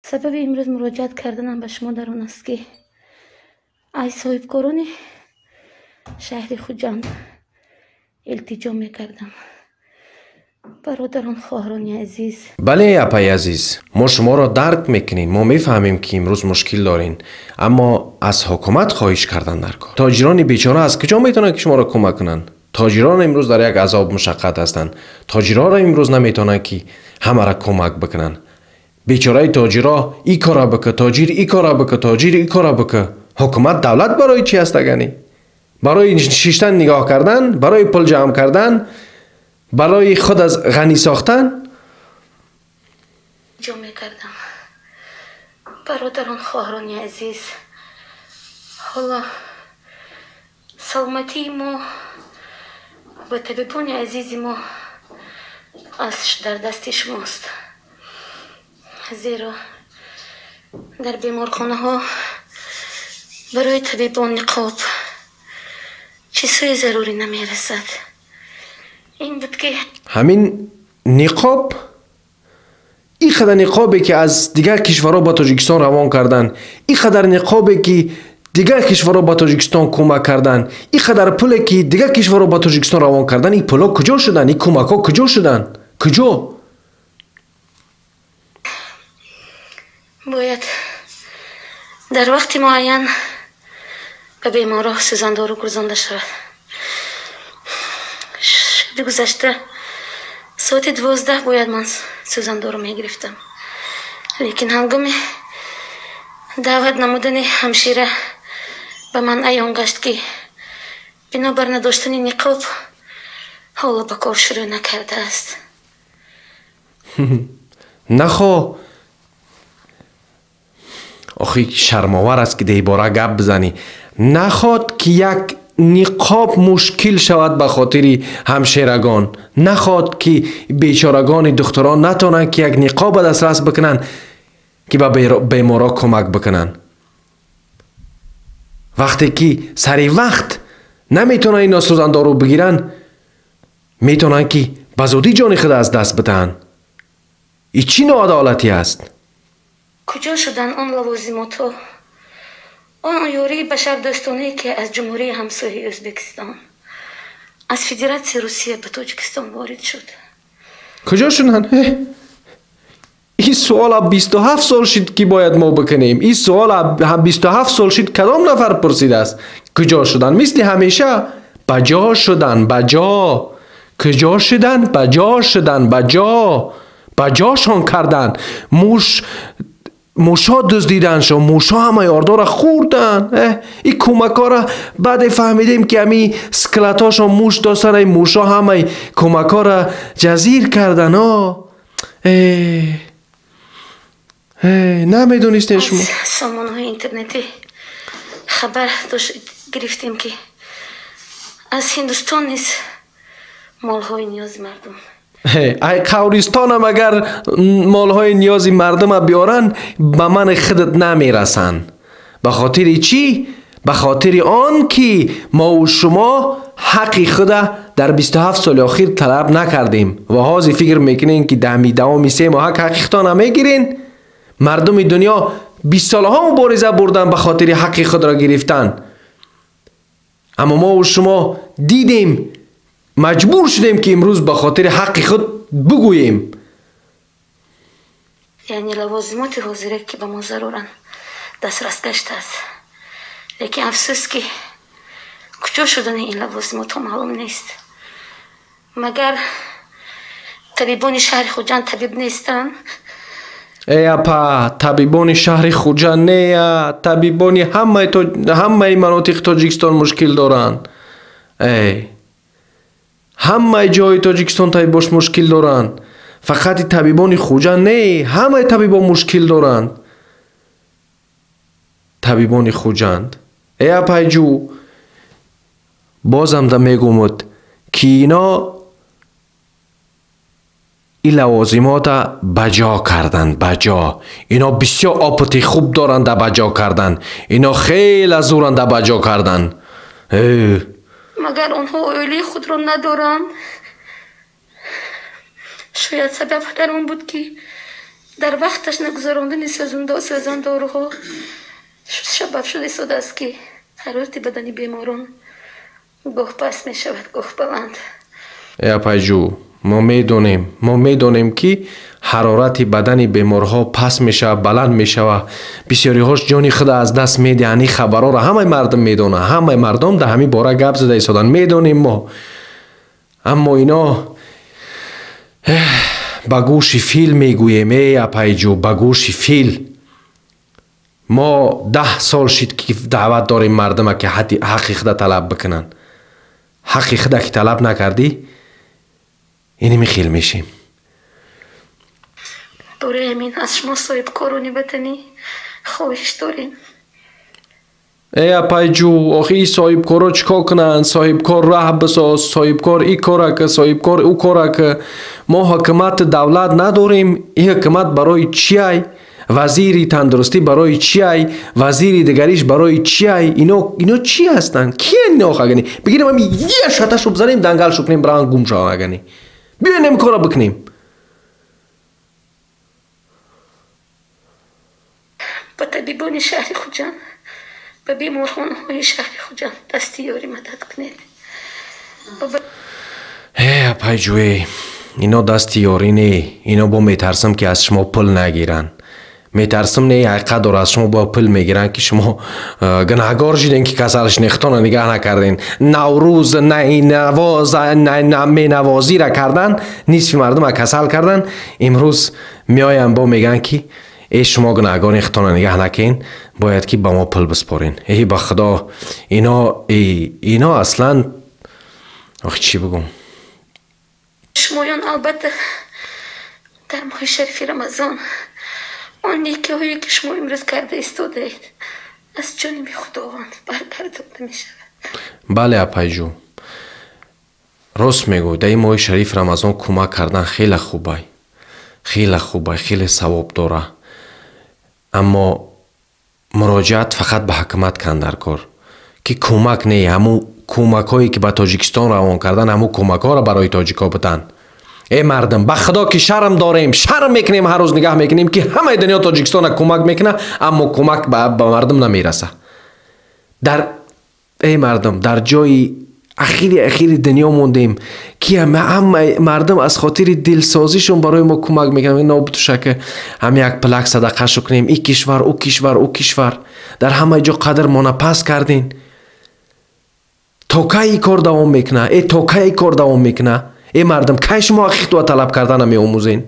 سبب امروز مراجعت کردنم به شما در آن است که ای صاحبکاران شهر خوجند التجا میکردم برادران خواهران عزیز. بله اپای عزیز، ما شما را درک میکنیم. ما میفهمیم که امروز مشکل دارین، اما از حکومت خواهش کردن در کار. تاجران بیچاره از کجا میتونن که شما را کمک کنن؟ تاجران امروز در یک عذاب مشقت هستند. تاجران را امروز نمیتونن که همه را کمک بکنن. بیچاره تاجرا ای کارا بکه، تاجر ای کارا بکه، تاجر ای کارا بکه. حکومت دولت برای چی هست اگنی؟ برای شیشتن نگاه کردن، برای پول جمع کردن، برای خود از غنی ساختن. جو میکردم برادران خواهران عزیز، حالا سلامتی ما و طبیبان عزیز ما در دست شماست، زیرا در بیمارخانه ها برای طبیبان نقاب چیزهای ضروری نمیرسد. این بود که همین نقاب، این قدر نقابی که از دیگر کشورها با تاجیکستان روان کردن، این قدر نقابی که دیگر کشورها با تاجیکستان کمک کردن، این قدر پولی که دیگر کشورها با تاجیکستان روان کردن، این پولا کجا شدن؟ این کمک ها کجا شدن؟ کجا؟ باید در وقت معین به بیمارا سوزاندارو گذرانده شود. شب گذشته ساعت 12 باید من سوزاندارو میگرفتم، لیکن هنگام دعوت نمودن همشیره به من عیان گشت که بنابر نداشتن نقاب حالا به کار شروع نکرده است. نخو آخی شرماور است که در باره گپ بزنی. نخواد که یک نقاب مشکل شود به خاطر همشیرگان، نخواد که بیچارگان دختران نتونن که یک نقاب دسترس بکنن که به بیمارا کمک بکنن. وقتی که سری وقت نمیتونن اینا سوزاندارو بگیرن، میتونن که بزودی جان خود از دست بدن. این چی ناعدالتی است؟ کجا شدن آن لوازمات ها، آن یاری بشردوستانه که از جمهوری همسایه ازبکستان، از فدراسیون روسیه به تاجیکستان وارد شد؟ کجا شدن؟ این سوال 27 سال شد که باید ما بکنیم. این سوال 27 سال شد کدام نفر پرسیده است؟ کجا شدن؟ مثل همیشه بجا شدن، بجا. کجا شدن؟ بجا شدن، بجا. بجاشان کردن. موشا دزدیدنشان، موشا همه یاردار خوردن. این کمک ها را بعد فهمیدیم که همی سکلتاشان موش داستن، این موشا همه کمک ها را جزیر کردن. نمیدونستین شما؟ از سامان های اینترنتی خبر گرفتیم که از هندوستان نیست مال های نیاز مردم. ای قورستان هم اگر مال های نیازی مردم بیارن به من خودت نمیرسن. به خاطر چی؟ به خاطر آن که ما و شما حقی خود در 27 سال اخیر طلب نکردیم و حاضی فکر میکنین که دومی 3 ماه حقی خود نمیگیرین. مردم دنیا 20 سال ها مبارزه بردن به خاطر حقی خود را گرفتن، اما ما و شما دیدیم، مجبور شدیم که امروز به خاطر حق خود بگوییم. یعنی لوازمات حاضره که به ما ضرورن دسترس گشته است، لیکن افسوس که کجا شدن این لوازمات ها معلوم نیست. مگر طبیبان شهر خوجند طبیب نیستن؟ ای اپا، طبیبان شهر خوجند نه، طبیبان همه مناطق تاجیکستان مشکل دارن. همه جای تاجیکستان طبیباش مشکل دارن، فقط طبیبان خوجند نه، همه طبیبان مشکل دارن. طبیبان خوجند. ای اپای جو، بازم دا میگومد که اینا این لوازمات بجا کردن، بجا. اینا بسیار آپتی خوب دارن دا بجا کردن، اینا خیلی زورن دا بجا کردن. مگر اونها اولی خود را ندارن؟ شاید سبب در اون بود که در وقتش نگذراندن سوزاندارها سبب شده شده است که حرارت بدن بیماران گاه پس می شود گاه بلند. اپایجو ما میدونیم که حرارت بدن بیمارها پس میشه بلند میشه. بسیاری هاش جانی خود از دست میده. یعنی خبرها را همه مردم میدونه. همه مردم در همین باره گپ زده ایستادن. میدونیم ما. اما اینا با گوش فیل میگوییم. ای اپایجو با گوش فیل. ما 10 سال شد که دعوت داریم مردم که حقی خود طلب بکنن. حقی خود که طلب نکردی اینی میخیل میشیم. برای همین از شما صاحب کارانی وطنی خواهش داریم. ای اپایجو آخی صاحب کارا چکا کنن؟ صاحب کار راه بساز. صاحب کار ای کارا که صاحب کار او کارا که ما حکومت دولت نداریم. این حکومت برای چی؟ وزیری تندرستی برای چی؟ وزیری دیگریش برای چی؟ اینا چی هستن؟ کی اینا خاگنی؟ بگیریم هم یه شتش رو بزنیم دنگل شو کنیم بران گم شو خاگنی. بیایم کارا بکنیم. با طبیبان شهر خوجان و بیمارخانه های شهر خوجان دستیاری مدد کنید. ای اپایجوی اینا دستیاری نه. اینا با میترسم که از شما پول نگیرن. میترسم نه حقیقت داره از شما با پول میگیرن که شما گناهگار شدین که کسالش نختان نگاه نکردین. نوروز نه نواز نه نوازی را کردن. نصف مردم کسال کردن. امروز میایم با میگن که ای شما گناهگار نختان نگاه نکین باید که با ما پول بسپارین. ای با خدا اینا اصلا آخه چی بگم. شمایان البته در ماه شریف رمضان آن نیکی هایی که شما امروز کرده ایستاده اید از جانب خداوند برگردانده می شود. بله اپایجو راست میگو. در این ماه شریف رمضان کمک کردن خیلی خوبه. خیلی خوبه. خیلی ثواب داره. اما مراجعت فقط به حکومت کن در کار که کمک نه. همو کمک هایی که به تاجیکستان روان کردن همو کمک ها را برای تاجیکا بدن. ای مردم به خدا که شرم داریم. شرم میکنیم. هر روز نگاه میکنیم که همه دنیا تاجیکستان کمک میکنه اما کمک به مردم نمیرسه. ای مردم در جای اخیر دنیا موندیم که همه مردم از خاطر دلسازیشون برای ما کمک میکنن. نابتوشه که هم یک پلک صدقه شو کنیم. ای کشور او کشور او کشور در همه جا قدر ما پس کردین. تا کی کار دوام میکنه؟ ای تا کی کار دوام میکنه؟ ای مردم کی شما حقیقت و طلب کردن می آموزین؟